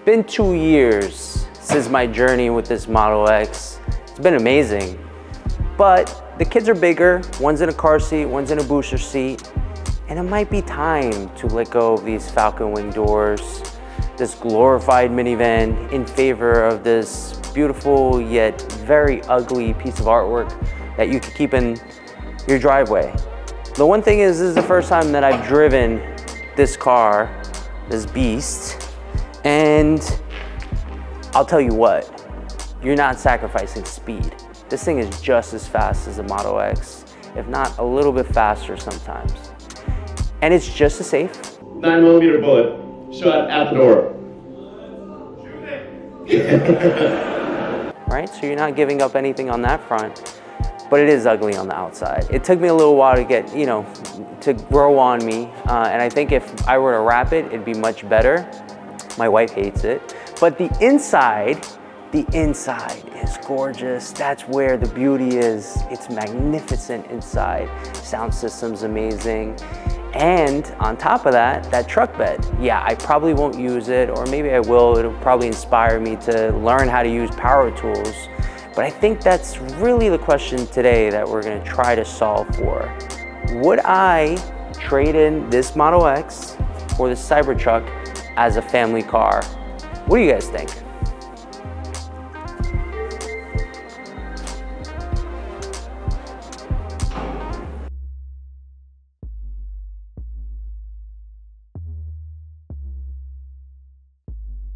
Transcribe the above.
been 2 years since my journey with this Model X. It's been amazing, but the kids are bigger. One's in a car seat, one's in a booster seat, and it might be time to let go of these falcon wing doors, this glorified minivan in favor of this beautiful yet very ugly piece of artwork that you can keep in your driveway. The one thing is, this is the first time that I've driven this car, this beast, and I'll tell you what, you're not sacrificing speed. This thing is just as fast as the Model X, if not a little bit faster sometimes. And it's just as safe. 9mm bullet, shot at the door. Right, so you're not giving up anything on that front, but it is ugly on the outside. It took me a little while to get, to grow on me. And I think if I were to wrap it, it'd be much better. My wife hates it. But the inside is gorgeous. That's where the beauty is. It's magnificent inside. Sound system's amazing. And on top of that, that truck bed. Yeah, I probably won't use it, or maybe I will. It'll probably inspire me to learn how to use power tools. But I think that's really the question today that we're gonna try to solve for. Would I trade in this Model X or the Cybertruck as a family car? What do you guys think?